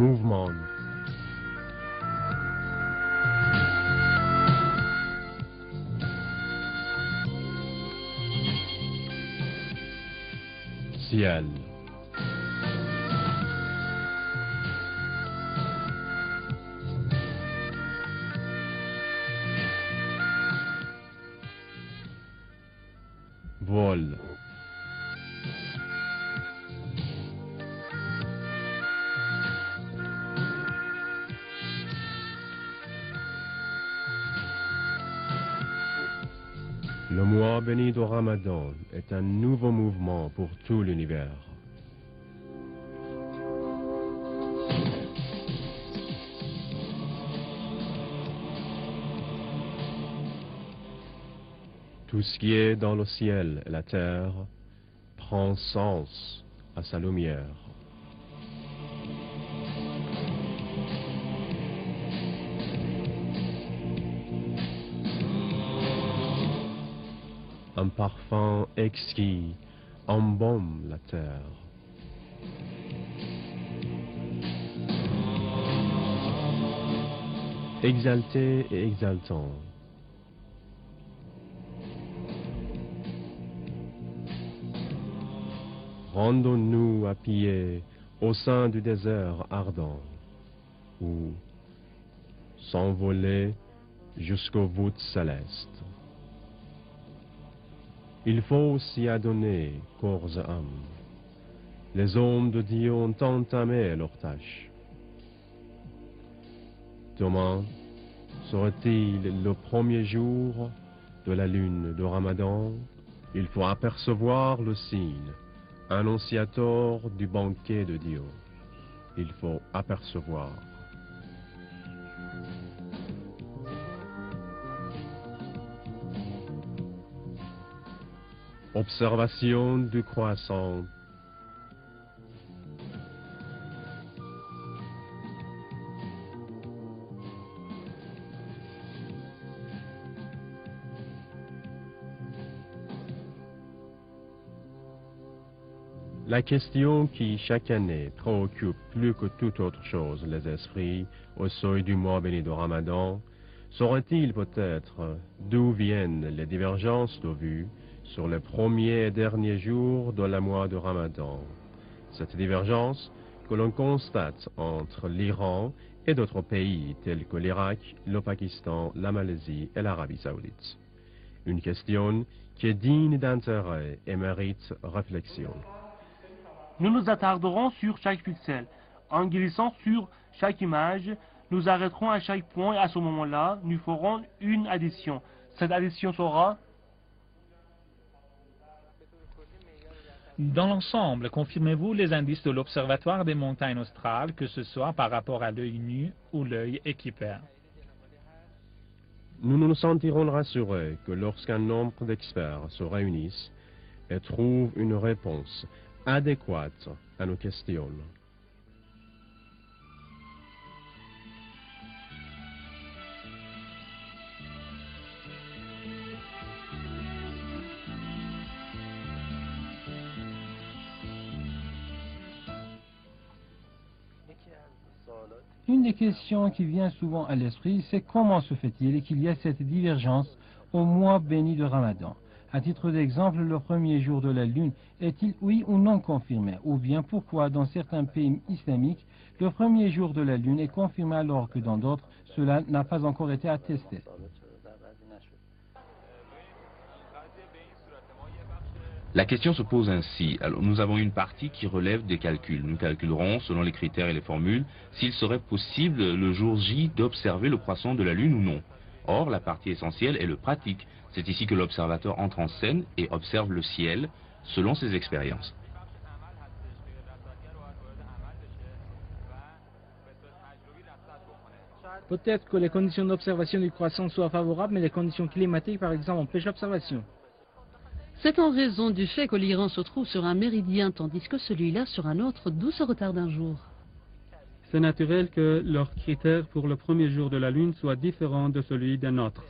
mouvement. Ciel. Vol. Le mois béni de Ramadan est un nouveau mouvement pour tout l'univers. Tout ce qui est dans le ciel et la terre prend sens à sa lumière. Un parfum exquis embaume la terre. Exalté et exaltant. Rendons-nous à pied au sein du désert ardent, ou s'envoler jusqu'aux voûtes célestes. Il faut s'y adonner corps et âme. Les hommes de Dieu ont entamé leur tâche. Demain serait-il le premier jour de la lune de Ramadan? Il faut apercevoir le signe, annonciateur du banquet de Dieu. Il faut apercevoir. Observation du croissant. La question qui, chaque année, préoccupe plus que toute autre chose les esprits au seuil du mois béni de Ramadan, serait-il peut-être d'où viennent les divergences de vues sur les premiers et derniers jours de la mois de Ramadan? Cette divergence que l'on constate entre l'Iran et d'autres pays tels que l'Irak, le Pakistan, la Malaisie et l'Arabie saoudite. Une question qui est digne d'intérêt et mérite réflexion. Nous nous attarderons sur chaque pixel. En glissant sur chaque image, nous arrêterons à chaque point et à ce moment-là, nous ferons une addition. Cette addition sera... Dans l'ensemble, confirmez-vous les indices de l'Observatoire des montagnes australes, que ce soit par rapport à l'œil nu ou l'œil équipé? Nous nous sentirons rassurés que lorsqu'un nombre d'experts se réunissent et trouvent une réponse adéquate à nos questions. Une des questions qui vient souvent à l'esprit, c'est comment se fait-il qu'il y a cette divergence au mois béni de Ramadan? À titre d'exemple, le premier jour de la lune est-il oui ou non confirmé? Ou bien pourquoi dans certains pays islamiques, le premier jour de la lune est confirmé alors que dans d'autres, cela n'a pas encore été attesté? La question se pose ainsi. Alors, nous avons une partie qui relève des calculs. Nous calculerons, selon les critères et les formules, s'il serait possible le jour J d'observer le croissant de la lune ou non. Or, la partie essentielle est le pratique. C'est ici que l'observateur entre en scène et observe le ciel selon ses expériences. Peut-être que les conditions d'observation du croissant soient favorables, mais les conditions climatiques, par exemple, empêchent l'observation. C'est en raison du fait que l'Iran se trouve sur un méridien, tandis que celui-là sur un autre, d'où ce retard d'un jour. C'est naturel que leurs critères pour le premier jour de la Lune soient différents de celui d'un autre.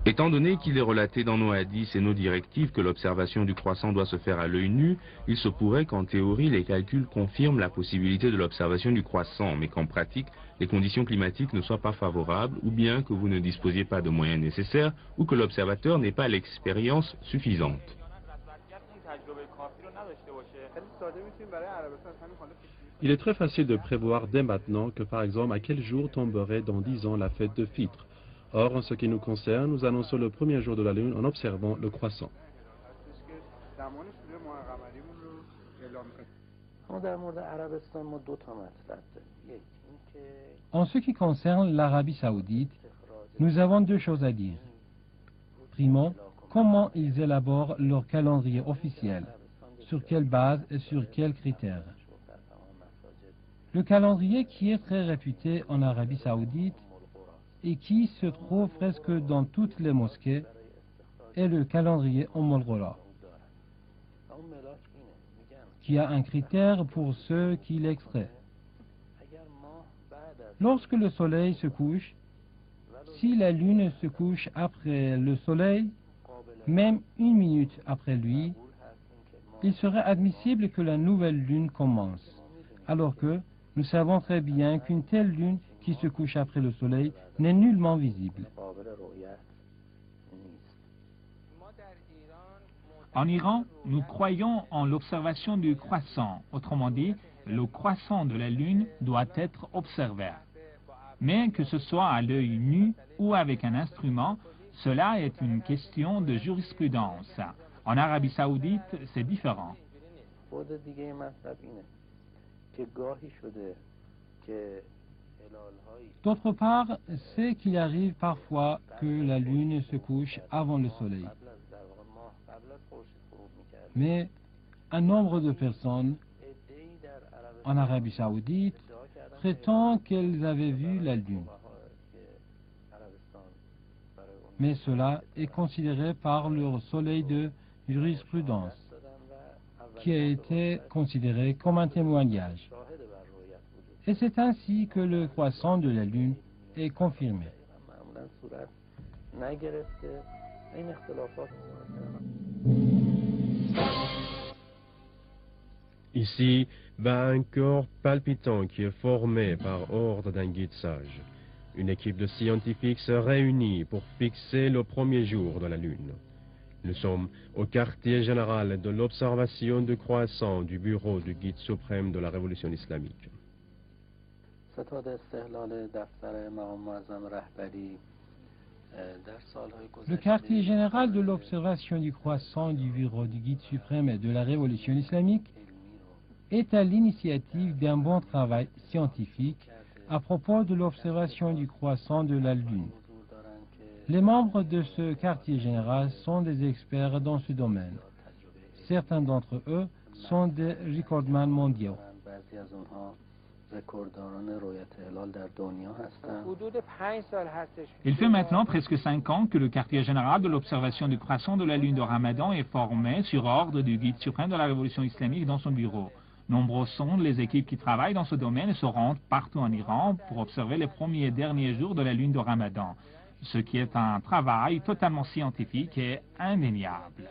Étant donné qu'il est relaté dans nos hadiths et nos directives que l'observation du croissant doit se faire à l'œil nu, il se pourrait qu'en théorie les calculs confirment la possibilité de l'observation du croissant, mais qu'en pratique les conditions climatiques ne soient pas favorables, ou bien que vous ne disposiez pas de moyens nécessaires, ou que l'observateur n'ait pas l'expérience suffisante. Il est très facile de prévoir dès maintenant que par exemple à quel jour tomberait dans 10 ans la fête de Fitr. Or, en ce qui nous concerne, nous annonçons le premier jour de la lune en observant le croissant. En ce qui concerne l'Arabie saoudite, nous avons deux choses à dire. Primo, comment ils élaborent leur calendrier officiel, sur quelle base et sur quels critères. Le calendrier qui est très réputé en Arabie saoudite et qui se trouve presque dans toutes les mosquées est le calendrier Al-Qura, qui a un critère pour ceux qui l'extraient. Lorsque le soleil se couche, si la lune se couche après le soleil, même 1 minute après lui, il serait admissible que la nouvelle lune commence, alors que nous savons très bien qu'une telle lune qui se couche après le soleil n'est nullement visible. En Iran, nous croyons en l'observation du croissant. Autrement dit, le croissant de la lune doit être observé. Mais que ce soit à l'œil nu ou avec un instrument, cela est une question de jurisprudence. En Arabie saoudite, c'est différent. D'autre part, c'est qu'il arrive parfois que la lune se couche avant le soleil. Mais un nombre de personnes en Arabie saoudite prétend qu'elles avaient vu la lune. Mais cela est considéré par leur soleil de jurisprudence, qui a été considéré comme un témoignage. Et c'est ainsi que le croissant de la lune est confirmé. Ici bat un corps palpitant qui est formé par ordre d'un guide sage. Une équipe de scientifiques se réunit pour fixer le premier jour de la lune. Nous sommes au quartier général de l'observation du croissant du bureau du guide suprême de la révolution islamique. Le quartier général de l'observation du croissant du bureau du guide suprême de la révolution islamique est à l'initiative d'un bon travail scientifique à propos de l'observation du croissant de la Lune. Les membres de ce quartier général sont des experts dans ce domaine. Certains d'entre eux sont des recordman mondiaux. Il fait maintenant presque 5 ans que le quartier général de l'observation du croissant de la lune de Ramadan est formé sur ordre du guide suprême de la révolution islamique dans son bureau. Nombreuses sont les équipes qui travaillent dans ce domaine et se rendent partout en Iran pour observer les premiers et derniers jours de la lune de Ramadan, ce qui est un travail totalement scientifique et indéniable.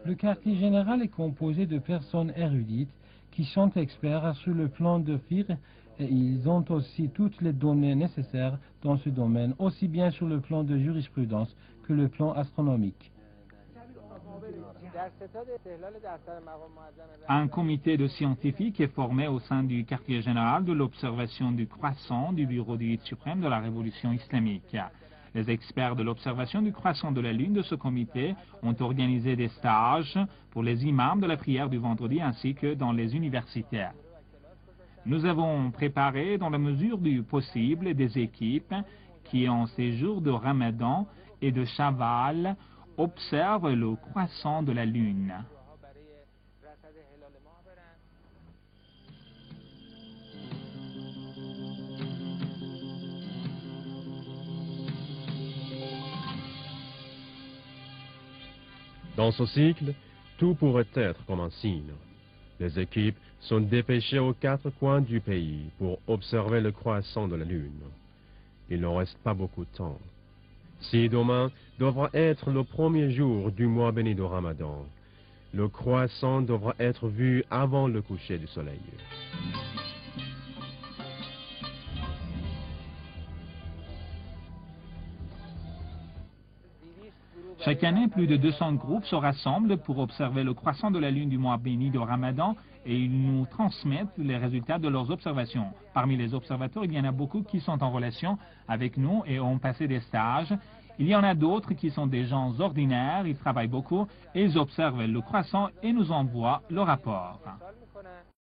Le quartier général est composé de personnes érudites qui sont experts sur le plan de fiqh et ils ont aussi toutes les données nécessaires dans ce domaine, aussi bien sur le plan de jurisprudence que le plan astronomique. Un comité de scientifiques est formé au sein du quartier général de l'observation du croissant du bureau du guide suprême de la révolution islamique. Les experts de l'observation du croissant de la lune de ce comité ont organisé des stages pour les imams de la prière du vendredi ainsi que dans les universités. Nous avons préparé dans la mesure du possible des équipes qui en ces jours de Ramadan et de Shawwal observent le croissant de la lune. Dans ce cycle, tout pourrait être comme un signe. Les équipes sont dépêchées aux 4 coins du pays pour observer le croissant de la lune. Il n'en reste pas beaucoup de temps. Si demain devra être le premier jour du mois béni de Ramadan, le croissant devra être vu avant le coucher du soleil. Chaque année, plus de 200 groupes se rassemblent pour observer le croissant de la lune du mois béni de Ramadan et ils nous transmettent les résultats de leurs observations. Parmi les observateurs, il y en a beaucoup qui sont en relation avec nous et ont passé des stages. Il y en a d'autres qui sont des gens ordinaires, ils travaillent beaucoup et ils observent le croissant et nous envoient le rapport.